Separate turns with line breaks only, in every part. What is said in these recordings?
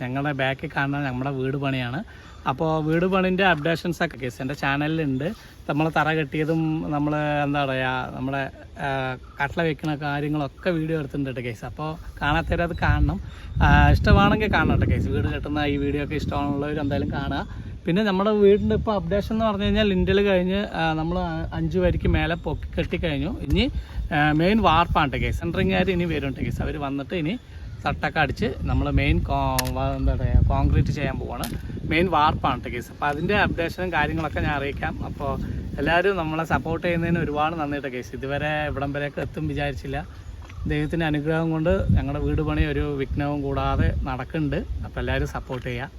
ഞങ്ങളുടെ ബാക്കിൽ കാണുന്നത് നമ്മുടെ വീട് പണിയാണ്. അപ്പോൾ വീട് പണിൻ്റെ അപ്ഡേഷൻസൊക്കെ കേസ് എൻ്റെ ചാനലിലുണ്ട്. നമ്മൾ തറ കെട്ടിയതും നമ്മൾ എന്താ പറയുക നമ്മുടെ കട്ടള വെക്കുന്ന കാര്യങ്ങളൊക്കെ വീഡിയോ എടുത്തിട്ടുണ്ട് കേസ്. അപ്പോൾ കാണാത്തവരത് കാണണം, ഇഷ്ടമാണെങ്കിൽ കാണണം കേസ്. വീട് കെട്ടുന്ന ഈ വീഡിയോ ഒക്കെ ഇഷ്ടമാണുള്ളവർ എന്തായാലും കാണുക. പിന്നെ നമ്മുടെ വീടിൻ്റെ ഇപ്പോൾ അപ്ഡേഷൻ എന്ന് പറഞ്ഞു കഴിഞ്ഞാൽ ലിൻഡൽ കഴിഞ്ഞ് നമ്മൾ 5 വരിക്ക് മേലെ പൊക്കി കെട്ടിക്കഴിഞ്ഞു. ഇനി മെയിൻ വാർപ്പാണ് കേസ്. സെൻട്രിങ്ങുകാർ ഇനി വരുന്നുണ്ട് കേസ്. അവർ വന്നിട്ട് ഇനി തട്ടൊക്കെ അടിച്ച് നമ്മൾ മെയിൻ എന്താ പറയുക കോൺക്രീറ്റ് ചെയ്യാൻ പോവാണ്. മെയിൻ വാർപ്പാണ് കേസ്. അപ്പോൾ അതിൻ്റെ അപ്ഡേഷനും കാര്യങ്ങളൊക്കെ ഞാൻ അറിയിക്കാം. അപ്പോൾ എല്ലാവരും നമ്മളെ സപ്പോർട്ട് ചെയ്യുന്നതിന് ഒരുപാട് നന്ദിയിട്ട് കേസ്. ഇതുവരെ ഇവിടം വരെയൊക്കെ എത്തും വിചാരിച്ചില്ല. ദൈവത്തിൻ്റെ അനുഗ്രഹം കൊണ്ട് ഞങ്ങളുടെ വീട് പണി ഒരു വിഘ്നവും കൂടാതെ നടക്കുന്നുണ്ട്. അപ്പോൾ എല്ലാവരും സപ്പോർട്ട് ചെയ്യുക.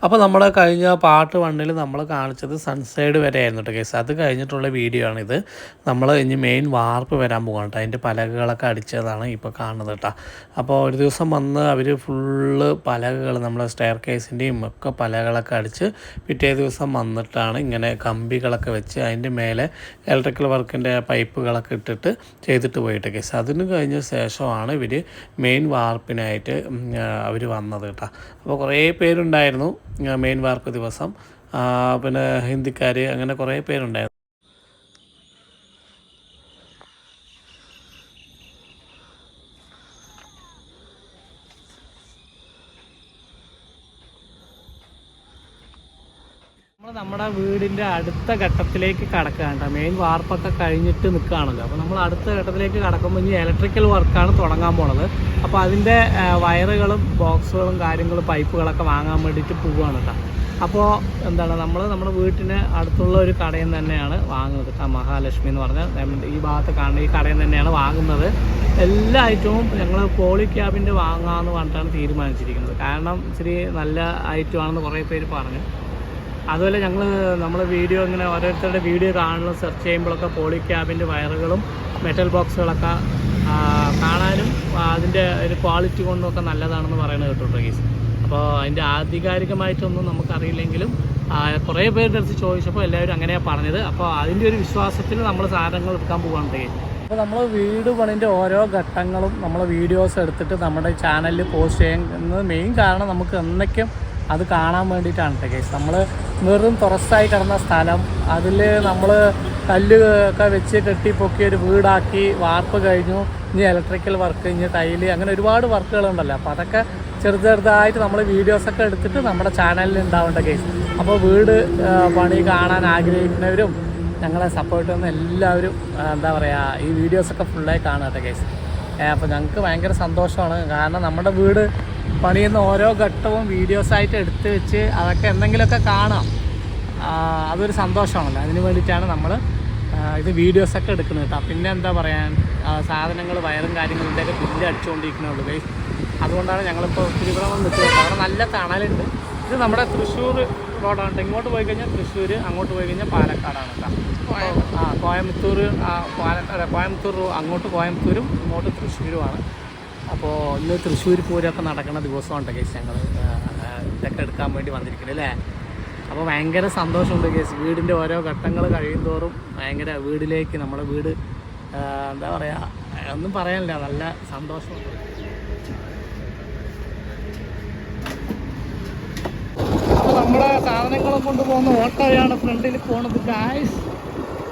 അപ്പോൾ നമ്മുടെ കഴിഞ്ഞ പാർട്ട് 1 നമ്മൾ കാണിച്ചത് സൺസൈഡ് വരെ ആയിരുന്നു കേട്ടോ കേസ്. അത് കഴിഞ്ഞിട്ടുള്ള വീഡിയോ ആണിത്. നമ്മൾ ഇനി മെയിൻ വാർപ്പ് വരാൻ പോകണം കേട്ടോ. അതിൻ്റെ പലകകളൊക്കെ അടിച്ചതാണ് ഇപ്പോൾ കാണുന്നത് കേട്ടോ. അപ്പോൾ ഒരു ദിവസം വന്ന് അവർ ഫുള്ള് പലകകൾ നമ്മുടെ സ്റ്റെയർ കേസിൻ്റെയും ഒക്കെ പലകളൊക്കെ അടിച്ച് പിറ്റേ ദിവസം വന്നിട്ടാണ് ഇങ്ങനെ കമ്പികളൊക്കെ വെച്ച് അതിൻ്റെ മേലെ ഇലക്ട്രിക്കൽ വർക്കിൻ്റെ പൈപ്പുകളൊക്കെ ഇട്ടിട്ട് ചെയ്തിട്ട് പോയിട്ട് കേസ്. അതിന് കഴിഞ്ഞ ശേഷമാണ് ഇവർ മെയിൻ വാർപ്പിനായിട്ട് അവർ വന്നത് കേട്ടോ. അപ്പോൾ കുറേ പേരുണ്ടായിരുന്നു മെയിൻ വാർപ്പ് ദിവസം. പിന്നെ ഹിന്ദിക്കാർ അങ്ങനെ കുറേ പേരുണ്ടായിരുന്നു. നമ്മുടെ വീടിൻ്റെ അടുത്ത ഘട്ടത്തിലേക്ക് കടക്കുകയാണ്. മെയിൻ വാർപ്പൊക്കെ കഴിഞ്ഞിട്ട് നിൽക്കുകയാണല്ലോ. അപ്പോൾ നമ്മൾ അടുത്ത ഘട്ടത്തിലേക്ക് കടക്കുമ്പോൾ ഇനി ഇലക്ട്രിക്കൽ വർക്കാണ് തുടങ്ങാൻ പോണത്. അപ്പോൾ അതിൻ്റെ വയറുകളും ബോക്സുകളും കാര്യങ്ങളും പൈപ്പുകളൊക്കെ വാങ്ങാൻ വേണ്ടിയിട്ട് പോവുകയാണ് കേട്ടോ. അപ്പോൾ എന്താണ് നമ്മുടെ വീട്ടിന് അടുത്തുള്ള ഒരു കടയിൽ തന്നെയാണ് വാങ്ങുന്നത് കേട്ടോ. മഹാലക്ഷ്മി എന്ന് പറഞ്ഞാൽ ഈ ഭാഗത്ത് കാണുന്ന ഈ കടയിൽ തന്നെയാണ് വാങ്ങുന്നത്. എല്ലാ ഐറ്റവും ഞങ്ങൾ പോളി ക്യാബിൻ്റെ വാങ്ങാമെന്ന് പറഞ്ഞിട്ടാണ് തീരുമാനിച്ചിരിക്കുന്നത്. കാരണം ഇച്ചിരി നല്ല ഐറ്റമാണെന്ന് കുറേ പേര് പറഞ്ഞു. അതുപോലെ നമ്മൾ വീഡിയോ ഇങ്ങനെ ഓരോരുത്തരുടെ വീഡിയോ കാണുന്നത് സെർച്ച് ചെയ്യുമ്പോഴൊക്കെ പോളി ക്യാബിൻ്റെ വയറുകളും മെറ്റൽ ബോക്സുകളൊക്കെ കാണാനും അതിൻ്റെ ഒരു ക്വാളിറ്റി കൊണ്ടൊക്കെ നല്ലതാണെന്ന് പറയുന്നത് കേട്ടോ കേസ്. അപ്പോൾ അതിൻ്റെ ആധികാരികമായിട്ടൊന്നും നമുക്കറിയില്ലെങ്കിലും കുറേ പേരുടെ അടുത്ത് ചോദിച്ചപ്പോൾ എല്ലാവരും അങ്ങനെയാണ് പറഞ്ഞത്. അപ്പോൾ അതിൻ്റെ ഒരു വിശ്വാസത്തിൽ നമ്മൾ സാധനങ്ങൾ എടുക്കാൻ പോകാനുണ്ട്. അപ്പോൾ നമ്മൾ വീട് പണിൻ്റെ ഓരോ ഘട്ടങ്ങളും നമ്മൾ വീഡിയോസ് എടുത്തിട്ട് നമ്മുടെ ചാനലിൽ പോസ്റ്റ് ചെയ്യുന്നത് മെയിൻ കാരണം നമുക്ക് എന്നേക്കും അത് കാണാൻ വേണ്ടിയിട്ടാണ് കേട്ടോ കേസ്. നമ്മൾ വെറും തുറസ്സായി കിടന്ന സ്ഥലം അതിൽ നമ്മൾ കല്ല് ഒക്കെ വെച്ച് കെട്ടിപ്പൊക്കി ഒരു വീടാക്കി വാർപ്പ് കഴിഞ്ഞു. ഇനി ഇലക്ട്രിക്കൽ വർക്ക്, ഇനി ടൈല്, അങ്ങനെ ഒരുപാട് വർക്കുകളുണ്ടല്ലോ. അപ്പോൾ അതൊക്കെ ചെറുതായിട്ട് നമ്മൾ വീഡിയോസൊക്കെ എടുത്തിട്ട് നമ്മുടെ ചാനലിൽ ഉണ്ടാവേണ്ട കേസ്. അപ്പോൾ വീട് പണി കാണാൻ ആഗ്രഹിക്കുന്നവരും ഞങ്ങളെ സപ്പോർട്ട് ചെയ്യുന്ന എല്ലാവരും എന്താ പറയുക ഈ വീഡിയോസൊക്കെ ഫുള്ളായി കാണാട്ടെ കേസ്. അപ്പോൾ ഞങ്ങൾക്ക് ഭയങ്കര സന്തോഷമാണ്. കാരണം നമ്മുടെ വീട് പണിയുന്ന ഓരോ ഘട്ടവും വീഡിയോസായിട്ട് എടുത്ത് വെച്ച് അതൊക്കെ എന്തെങ്കിലുമൊക്കെ കാണാം. അതൊരു സന്തോഷമാണല്ലോ. അതിന് വേണ്ടിയിട്ടാണ് നമ്മൾ ഇത് വീഡിയോസൊക്കെ എടുക്കുന്നത് കേട്ടോ. പിന്നെ എന്താ പറയാൻ സാധനങ്ങൾ വയറും കാര്യങ്ങളും ഇതൊക്കെ ബില്ല് അടിച്ചുകൊണ്ടിരിക്കണുള്ളൂ ഗൈസ്. അതുകൊണ്ടാണ് ഞങ്ങളിപ്പോൾ ഒത്തിരി ഇവിടെ നിൽക്കുന്നത്. അവിടെ നല്ല തണലുണ്ട്. ഇത് നമ്മുടെ തൃശ്ശൂർ റോഡാണ്. ഇങ്ങോട്ട് പോയി കഴിഞ്ഞാൽ തൃശ്ശൂർ, അങ്ങോട്ട് പോയി കഴിഞ്ഞാൽ പാലക്കാടാണ് കേട്ടോ. കോയമ്പത്തൂർ കോയമ്പത്തൂർ അങ്ങോട്ട് കോയമ്പത്തൂരും ഇങ്ങോട്ട് തൃശ്ശൂരുമാണ്. അപ്പോൾ ഇന്ന് തൃശ്ശൂർ പൂരമൊക്കെ നടക്കുന്ന ദിവസമുണ്ട് കേസ്. ഞങ്ങൾ ഇതൊക്കെ എടുക്കാൻ വേണ്ടി വന്നിരിക്കുന്നത് അല്ലേ. അപ്പോൾ ഭയങ്കര സന്തോഷമുണ്ട് കേസ്. വീടിൻ്റെ ഓരോ ഘട്ടങ്ങൾ കഴിയുന്തോറും ഭയങ്കര വീടിലേക്ക് നമ്മുടെ വീട് എന്താ പറയുക ഒന്നും പറയാനില്ല, നല്ല സന്തോഷമുണ്ട്. അപ്പോൾ നമ്മുടെ സാധനങ്ങളും കൊണ്ടുപോകുന്ന ഓട്ടോയാണ് ഫ്രണ്ടിൽ പോണത് ഗായ്സ്.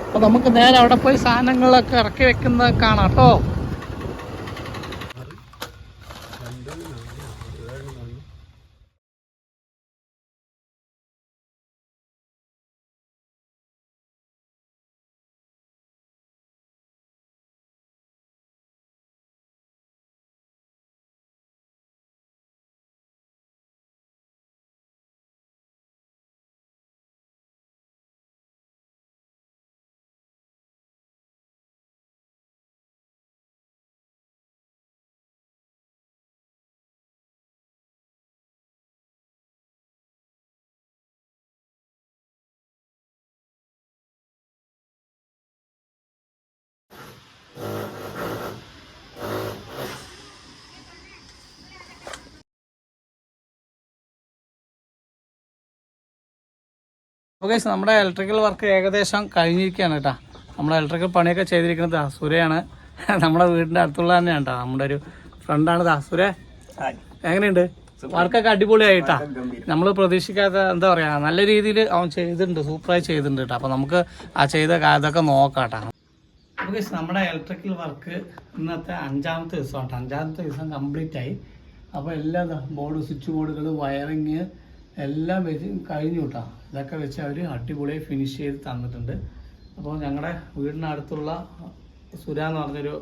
അപ്പോൾ നമുക്ക് നേരെ അവിടെ പോയി സാധനങ്ങളൊക്കെ ഇറക്കി വെക്കുന്നത് കാണാം കേട്ടോ. ഓക്കെ, നമ്മുടെ ഇലക്ട്രിക്കൽ വർക്ക് ഏകദേശം കഴിഞ്ഞിരിക്കുകയാണ് കേട്ടോ. നമ്മുടെ ഇലക്ട്രിക്കൽ പണിയൊക്കെ ചെയ്തിരിക്കുന്നത് ദാസുരയാണ്. നമ്മുടെ വീടിൻ്റെ അടുത്തുള്ള തന്നെയാണ് കേട്ടോ. നമ്മുടെ ഒരു ഫ്രണ്ടാണ് ദാസുര. എങ്ങനെയുണ്ട്? വർക്കൊക്കെ അടിപൊളിയായിട്ടാ. നമ്മൾ പ്രതീക്ഷിക്കാത്ത എന്താ പറയാ നല്ല രീതിയിൽ അവൻ ചെയ്തിട്ടുണ്ട്, സൂപ്പറായി ചെയ്തിട്ടുണ്ട് കേട്ടോ. അപ്പൊ നമുക്ക് ആ ചെയ്ത ഇതൊക്കെ നോക്കാട്ടാ. നമുക്ക് നമ്മുടെ ഇലക്ട്രിക്കൽ വർക്ക് ഇന്നത്തെ 5ാമത്തെ ദിവസമാട്ടോ. 5ാമത്തെ ദിവസം കംപ്ലീറ്റ് ആയി. അപ്പോൾ എല്ലാ ബോർഡ്, സ്വിച്ച് ബോർഡുകൾ, വയറിങ് എല്ലാം വെച്ച് കഴിഞ്ഞു കേട്ടോ. ഇതൊക്കെ വെച്ച് അവർ അടിപൊളിയായി ഫിനിഷ് ചെയ്ത് തന്നിട്ടുണ്ട്. അപ്പോൾ ഞങ്ങളുടെ വീടിനടുത്തുള്ള സുര എന്ന് പറഞ്ഞൊരു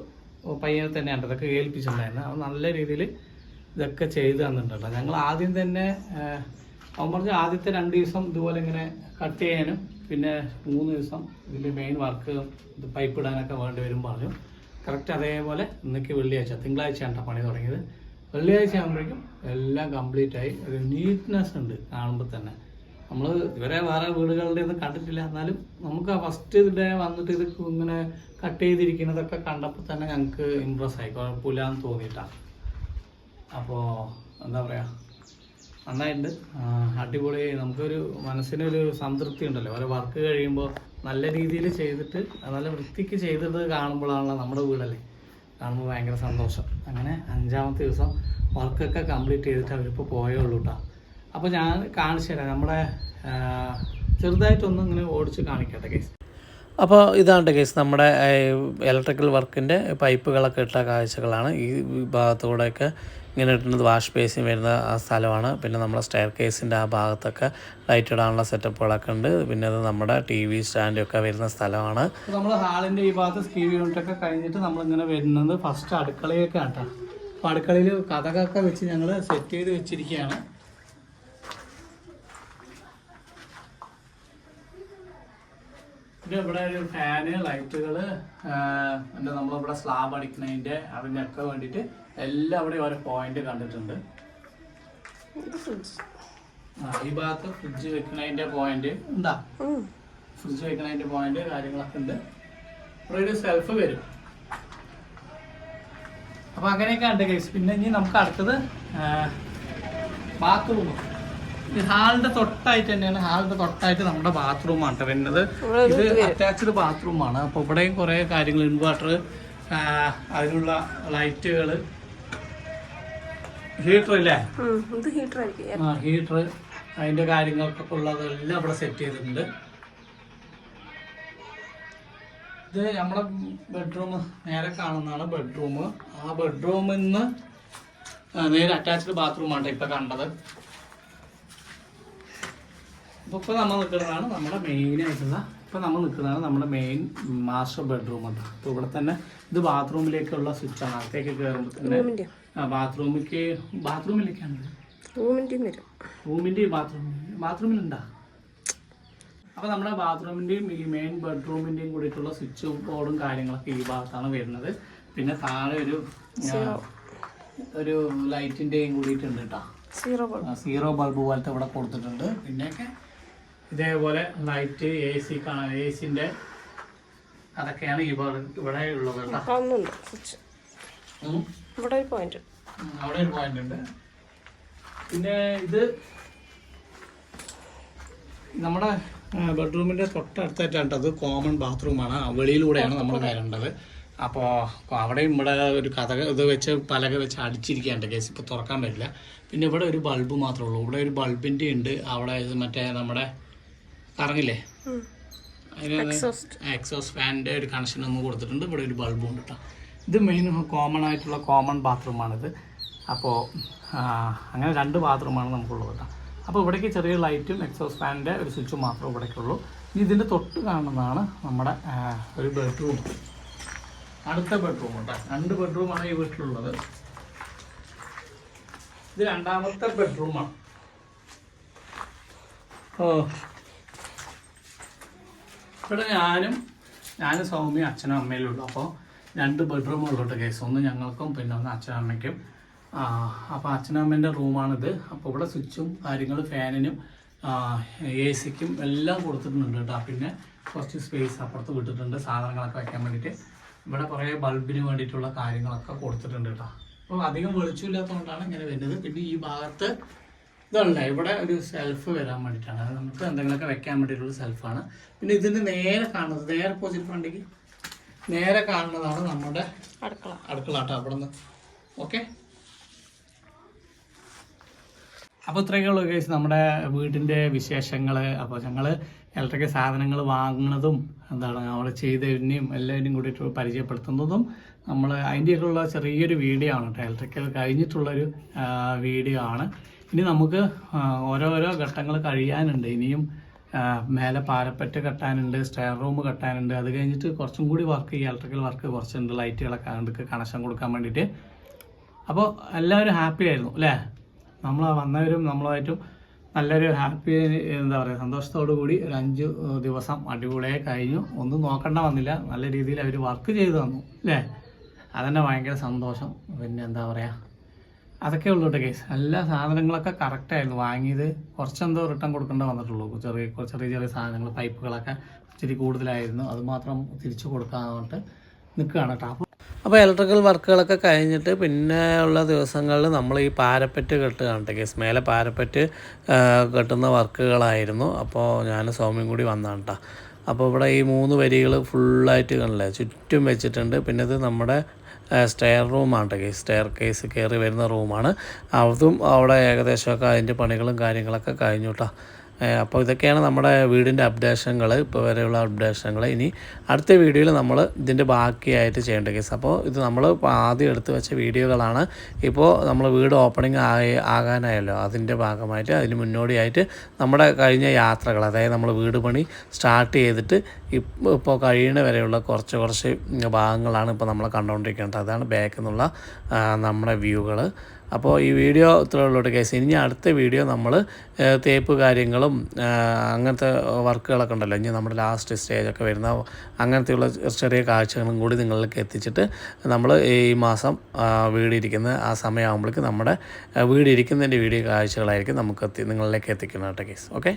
പയ്യനെ തന്നെയാണ് ഇതൊക്കെ ഏൽപ്പിച്ചിട്ടുണ്ടായിരുന്നത്. അവൻ നല്ല രീതിയിൽ ഇതൊക്കെ ചെയ്ത് തന്നിട്ടുണ്ട്. ഞങ്ങൾ ആദ്യം തന്നെ അവൻ പറഞ്ഞ ആദ്യത്തെ 2 ദിവസം ഇതുപോലെ ഇങ്ങനെ കട്ട് ചെയ്യാനും പിന്നെ 3 ദിവസം ഇതിൽ മെയിൻ വർക്ക് പൈപ്പ് ഇടാനൊക്കെ വേണ്ടി വരും പറഞ്ഞു. കറക്റ്റ് അതേപോലെ ഇന്നേക്ക് തിങ്കളാഴ്ചയാണ് പണി തുടങ്ങിയത്. വെള്ളിയാഴ്ച ആകുമ്പോഴേക്കും എല്ലാം കംപ്ലീറ്റ് ആയി. ഒരു നീറ്റ്നെസ് ഉണ്ട് കാണുമ്പോൾ തന്നെ. നമ്മൾ ഇവരെ വേറെ വീടുകളുടെ ഒന്നും കണ്ടിട്ടില്ല, എന്നാലും നമുക്ക് ആ ഫസ്റ്റ് ഡേ വന്നിട്ട് ഇത് ഇങ്ങനെ കട്ട് ചെയ്തിരിക്കുന്നതൊക്കെ കണ്ടപ്പോൾ തന്നെ ഞങ്ങൾക്ക് ഇമ്പ്രസ് ആയി, കുഴപ്പമില്ലാന്ന് തോന്നിയിട്ടാണ്. അപ്പോൾ എന്താ പറയുക, നന്നായിട്ടുണ്ട്, അടിപൊളി. നമുക്കൊരു മനസ്സിനൊരു സംതൃപ്തി ഉണ്ടല്ലോ ഓരോ വർക്ക് കഴിയുമ്പോൾ നല്ല രീതിയിൽ ചെയ്തിട്ട് നല്ല വൃത്തിക്ക് ചെയ്തിട്ട് കാണുമ്പോഴാണല്ലോ നമ്മുടെ വീടല്ലേ, കാണുമ്പോൾ ഭയങ്കര സന്തോഷം. അങ്ങനെ 5ാമത്തെ ദിവസം വർക്കൊക്കെ കംപ്ലീറ്റ് ചെയ്തിട്ട് അവരിപ്പോൾ പോയേ ഉള്ളൂ കേട്ടോ. അപ്പോൾ ഞാൻ കാണിച്ചു തരാം, നമ്മുടെ ചെറുതായിട്ടൊന്നും ഇങ്ങനെ ഓടിച്ച് കാണിക്കട്ടെ കേസ്. അപ്പോൾ ഇതാണ് കേസ് നമ്മുടെ ഇലക്ട്രിക്കൽ വർക്കിൻ്റെ പൈപ്പുകളൊക്കെ ഇട്ട കാഴ്ചകളാണ്. ഈ ഭാഗത്തൂടെയൊക്കെ ഇങ്ങനെ ഇട്ടുന്നത് വാഷ് ബേസിൻ വരുന്ന ആ സ്ഥലമാണ്. പിന്നെ നമ്മുടെ സ്റ്റെയർ കേസിൻ്റെ ആ ഭാഗത്തൊക്കെ ലൈറ്റ് ഇടാനുള്ള സെറ്റപ്പുകളൊക്കെ ഉണ്ട്. പിന്നെ അത് നമ്മുടെ TV സ്റ്റാൻഡൊക്കെ വരുന്ന സ്ഥലമാണ്. നമ്മൾ ഹാളിൻ്റെ ഈ ഭാഗത്ത് സ്കീവ് യൂണിറ്റൊക്കെ കഴിഞ്ഞിട്ട് നമ്മളിങ്ങനെ വരുന്നത് ഫസ്റ്റ് അടുക്കളയൊക്കെ ആട്ടോ. അപ്പോൾ അടുക്കളയിൽ കഥകൊക്കെ വെച്ച് ഞങ്ങൾ സെറ്റ് ചെയ്ത് വെച്ചിരിക്കുകയാണ്. പിന്നെ ഇവിടെ ഒരു ഫാന്, ലൈറ്റുകൾ, പിന്നെ നമ്മളിവിടെ സ്ലാബ് അടിക്കുന്നതിൻ്റെ അതിനൊക്കെ വേണ്ടിയിട്ട് എല്ലാം അവിടെ ഓരോ പോയിന്റ് കണ്ടിട്ടുണ്ട്. ഈ ഭാഗത്ത് ഫ്രിഡ്ജ് വെക്കുന്നതിൻ്റെ പോയിന്റ് ഉണ്ടാ, ഫ്രിഡ്ജ് വെക്കുന്നതിൻ്റെ പോയിന്റ് കാര്യങ്ങളൊക്കെ ഉണ്ട്. ഇവിടെ ഒരു സെൽഫ് വരും. അപ്പോൾ അങ്ങനെയൊക്കെ ഉണ്ട് കേസ്. പിന്നെ ഇനി നമുക്ക് അടുത്തത് ബാത്റൂം. ഈ ഹാളിന്റെ തൊട്ടായിട്ട് തന്നെയാണ്, ഹാളിന്റെ തൊട്ടായിട്ട് നമ്മുടെ ബാത്റൂമാണ് വരുന്നത്. ഇത് അറ്റാച്ച്ഡ് ബാത്റൂമാണ്. അപ്പോൾ ഇവിടെയും കുറേ കാര്യങ്ങൾ, ഇൻവെർട്ടർ, അതിനുള്ള ലൈറ്റുകൾ, ഹീറ്റർ ഇല്ലേ, ഹീറ്റർ, അതിന്റെ കാര്യങ്ങൾക്കൊക്കെ ഉള്ളതെല്ലാം ഇവിടെ സെറ്റ് ചെയ്തിട്ടുണ്ട്. ഇത് നമ്മളെ ബെഡ്റൂം നേരെ കാണുന്നതാണ് ബെഡ്റൂം. ആ ബെഡ്റൂമിൽ നിന്ന് നേരെ അറ്റാച്ച്ഡ് ബാത്റൂമാണ് ഇപ്പൊ കണ്ടത്. ഇപ്പോൾ നമ്മൾ നിൽക്കുന്നതാണ് നമ്മുടെ മെയിനായിട്ടുള്ള, നമ്മുടെ മെയിൻ മാസ്റ്റർ ബെഡ്റൂം ഉണ്ട്. അപ്പോൾ ഇവിടെ തന്നെ ഇത് ബാത്റൂമിലേക്കുള്ള സ്വിച്ചാണ്. അകത്തേക്ക് കയറുമ്പോൾ തന്നെ ബാത്റൂമിലേക്കാണ്, ബാത്റൂമിലുണ്ടാ. അപ്പോൾ നമ്മുടെ ബാത്റൂമിൻ്റെയും ഈ മെയിൻ ബെഡ്റൂമിൻ്റെയും കൂടിയിട്ടുള്ള സ്വിച്ച് ബോർഡും കാര്യങ്ങളൊക്കെ ഈ ഭാഗത്താണ് വരുന്നത്. പിന്നെ താഴെ ഒരു ലൈറ്റിൻ്റെയും കൂടിയിട്ടുണ്ട് കേട്ടോ, സീറോ ബൾബ് പോലത്തെ ഇവിടെ കൊടുത്തിട്ടുണ്ട്. പിന്നെയൊക്കെ ഇതേപോലെ ലൈറ്റ്, AC-ൻ്റെ അതൊക്കെയാണ് ഇവിടെ ഉള്ളത് കേട്ടോ. അവിടെ ഒരു പോയിന്റ് ഉണ്ട്. പിന്നെ ഇത് നമ്മുടെ ബെഡ്റൂമിൻ്റെ തൊട്ടടുത്തായിട്ടാണ്. അത് കോമൺ ബാത്റൂമാണ്, വെളിയിലൂടെയാണ് നമ്മൾ കയറേണ്ടത്. അപ്പോൾ അവിടെയും ഇവിടെ ഒരു ഇത് വെച്ച് പലക വെച്ച് അടിച്ചിരിക്കുകയാണ് കേസ്, ഇപ്പോൾ തുറക്കാൻ പറ്റില്ല. പിന്നെ ഇവിടെ ഒരു ബൾബ് മാത്രമേ ഉള്ളൂ. ഇവിടെ ഒരു ബൾബിൻ്റെ ഉണ്ട്. അവിടെ മറ്റേ നമ്മുടെ കറങ്ങില്ലേ, അതിന് എക്സോസ് ഫാനിൻ്റെ ഒരു കണക്ഷൻ ഒന്നും കൊടുത്തിട്ടുണ്ട്. ഇവിടെ ഒരു ബൾബും ഉണ്ട് കേട്ടോ. ഇത് മെയിൻ കോമൺ ആയിട്ടുള്ള കോമൺ ബാത്റൂമാണിത്. അപ്പോൾ അങ്ങനെ 2 ബാത്റൂമാണ് നമുക്കുള്ളത് കേട്ടോ. അപ്പോൾ ഇവിടേക്ക് ചെറിയ ലൈറ്റും എക്സോസ് ഫാനിൻ്റെ ഒരു സ്വിച്ചും മാത്രമേ ഇവിടേക്കുള്ളൂ. ഇതിൻ്റെ തൊട്ട് കാണുന്നതാണ് നമ്മുടെ ഒരു ബെഡ്റൂം, അടുത്ത ബെഡ്റൂം കേട്ടോ. 2 ബെഡ്റൂമാണ് ഈ വീട്ടിലുള്ളത്. ഇത് 2ാമത്തെ ബെഡ്റൂമാണ്. ഇവിടെ ഞാനും സൗമ്യ, അച്ഛനും അമ്മയിലും ഉള്ളു. അപ്പോൾ 2 ബെഡ്റൂമുള്ളൂട്ടോ കേസ്. ഒന്ന് ഞങ്ങൾക്കും പിന്നെ ഒന്ന് അച്ഛനും അമ്മയ്ക്കും. അപ്പോൾ അച്ഛനും അമ്മേൻ്റെ റൂമാണിത്. അപ്പോൾ ഇവിടെ സ്വിച്ചും കാര്യങ്ങളും ഫാനിനും AC-ക്കും എല്ലാം കൊടുത്തിട്ടുണ്ട് കേട്ടോ. പിന്നെ കുറച്ച് സ്പേസ് അപ്പുറത്ത് വിട്ടിട്ടുണ്ട് സാധനങ്ങളൊക്കെ വയ്ക്കാൻ വേണ്ടിയിട്ട്. ഇവിടെ കുറേ ബൾബിന് വേണ്ടിയിട്ടുള്ള കാര്യങ്ങളൊക്കെ കൊടുത്തിട്ടുണ്ട് കേട്ടോ. അപ്പോൾ അധികം വെളിച്ചമില്ലാത്തതുകൊണ്ടാണ് ഇങ്ങനെ വരുന്നത്. പിന്നെ ഈ ഭാഗത്ത് ഇതല്ല, ഇവിടെ ഒരു സെൽഫ് വരാൻ വേണ്ടിയിട്ടാണ്, അത് നമുക്ക് എന്തെങ്കിലുമൊക്കെ വെക്കാൻ വേണ്ടിയിട്ടുള്ള സെൽഫാണ്. പിന്നെ ഇതിൻ്റെ നേരെ കാണുന്നത്, നേരെ പോസിറ്റ് ഫ്രണ്ടിക്ക് നേരെ കാണുന്നതാണ് നമ്മുടെ അടുക്കള കേട്ടോ. അവിടെ നിന്ന് ഓക്കെ. അപ്പോൾ ഇത്രയൊക്കെ ഉള്ളൂ കേസ് നമ്മുടെ വീടിൻ്റെ വിശേഷങ്ങൾ. അപ്പോൾ ഞങ്ങൾ ഇലക്ട്രിക്കൽ സാധനങ്ങൾ വാങ്ങുന്നതും എന്താണ് നമ്മൾ ചെയ്തതിനെയും എല്ലാവരും കൂടിയിട്ട് പരിചയപ്പെടുത്തുന്നതും നമ്മൾ അതിൻ്റെയൊക്കെയുള്ള ചെറിയൊരു വീഡിയോ ആണ് കേട്ടോ. ഇലക്ട്രിക്കൽ കഴിഞ്ഞിട്ടുള്ളൊരു വീഡിയോ ആണ്. ഇനി നമുക്ക് ഓരോരോ ഘട്ടങ്ങൾ കഴിയാനുണ്ട്. ഇനിയും മേലെ പാരപ്പറ്റ് കെട്ടാനുണ്ട്, സ്റ്റെയർ റൂം കെട്ടാനുണ്ട്. അത് കഴിഞ്ഞിട്ട് കുറച്ചും കൂടി വർക്ക്, ഈ ഇലക്ട്രിക്കൽ വർക്ക് കുറച്ചുണ്ട്, ലൈറ്റുകളൊക്കെ അതിലേക്ക് കണക്ഷൻ കൊടുക്കാൻ വേണ്ടിയിട്ട്. അപ്പോൾ എല്ലാവരും ഹാപ്പി ആയിരുന്നു അല്ലേ? നമ്മൾ വന്നവരും നമ്മളുമായിട്ടും നല്ലൊരു ഹാപ്പി, എന്താ പറയുക, സന്തോഷത്തോടു കൂടി ഒരു 5 ദിവസം അടിപൊളിയായി കഴിഞ്ഞു. ഒന്നും നോക്കേണ്ട വന്നില്ല, നല്ല രീതിയിൽ അവർ വർക്ക് ചെയ്തു തന്നു അല്ലേ? അതന്നെ ഭയങ്കര സന്തോഷം. പിന്നെ എന്താ പറയുക, അതൊക്കെ ഉള്ളൂ കേട്ടോ കേസ്. എല്ലാ സാധനങ്ങളൊക്കെ കറക്റ്റായിരുന്നു. വാങ്ങിയത് കുറച്ചെന്തോ റിട്ടേൺ കൊടുക്കേണ്ട വന്നിട്ടുള്ളൂ. ചെറിയ സാധനങ്ങൾ, പൈപ്പുകളൊക്കെ ഇച്ചിരി കൂടുതലായിരുന്നു. അതുമാത്രം തിരിച്ചു കൊടുക്കാനായിട്ട് നിൽക്കുകയാണ് കേട്ടോ. അപ്പോൾ ഇലക്ട്രിക്കൽ വർക്കുകളൊക്കെ കഴിഞ്ഞിട്ട് പിന്നെ ഉള്ള ദിവസങ്ങളിൽ നമ്മൾ ഈ പാരപ്പറ്റ് കെട്ടുകയാണ് കേസ്. മേലെ പാരപ്പറ്റ് കെട്ടുന്ന വർക്കുകളായിരുന്നു. അപ്പോൾ ഞാൻ സൗമ്യം കൂടി വന്നതാണ് കേട്ടോ. അപ്പോൾ ഇവിടെ ഈ 3 വരികൾ ഫുള്ളായിട്ട് കണ്ടില്ലേ, ചുറ്റും വെച്ചിട്ടുണ്ട്. പിന്നെ ഇത് നമ്മുടെ സ്റ്റെയർ റൂമാണ് കേസ്, സ്റ്റെയർ കേസ് കയറി വരുന്ന റൂമാണ്. അതും അവിടെ ഏകദേശമൊക്കെ അതിൻ്റെ പണികളും കാര്യങ്ങളൊക്കെ കഴിഞ്ഞു കേട്ടോ. അപ്പോൾ ഇതൊക്കെയാണ് നമ്മുടെ വീടിൻ്റെ അപ്ഡേഷനുകൾ, ഇപ്പോൾ വരെയുള്ള അപ്ഡേഷനുകൾ. ഇനി അടുത്ത വീഡിയോയിൽ നമ്മൾ ഇതിൻ്റെ ബാക്കിയായിട്ട് ചെയ്യേണ്ട കേസ്. അപ്പോൾ ഇത് നമ്മൾ ആദ്യം എടുത്ത് വെച്ച വീഡിയോകളാണ്. ഇപ്പോൾ നമ്മൾ വീട് ഓപ്പണിംഗ് ആകാനായല്ലോ, അതിൻ്റെ ഭാഗമായിട്ട് അതിന് മുന്നോടിയായിട്ട് നമ്മുടെ കഴിഞ്ഞ യാത്രകൾ, അതായത് നമ്മൾ വീട് പണി സ്റ്റാർട്ട് ചെയ്തിട്ട് ഇപ്പോൾ കഴിയുന്ന വരെയുള്ള കുറച്ച് ഭാഗങ്ങളാണ് ഇപ്പോൾ നമ്മൾ കണ്ടുകൊണ്ടിരിക്കേണ്ടത്. അതാണ് ബാക്കിൽ നിന്നുള്ള നമ്മുടെ വ്യൂകൾ. അപ്പോൾ ഈ വീഡിയോ ഇത്രയുള്ളൂ കേസ്. ഇനി അടുത്ത വീഡിയോ നമ്മൾ തേപ്പ് കാര്യങ്ങളും അങ്ങനത്തെ വർക്കുകളൊക്കെ ഉണ്ടല്ലോ, ഇനി നമ്മുടെ ലാസ്റ്റ് സ്റ്റേജൊക്കെ വരുന്ന അങ്ങനത്തെയുള്ള ചെറിയ കാഴ്ചകളും കൂടി നിങ്ങളിലേക്ക് എത്തിച്ചിട്ട് നമ്മൾ ഈ മാസം വീടിരിക്കുന്ന ആ സമയമാകുമ്പോഴേക്ക് നമ്മുടെ വീടിരിക്കുന്നതിൻ്റെ വീഡിയോ കാഴ്ചകളായിരിക്കും നമുക്ക് നിങ്ങളിലേക്ക് എത്തിക്കുന്നത് കേട്ടോ കേസ്. ഓക്കെ.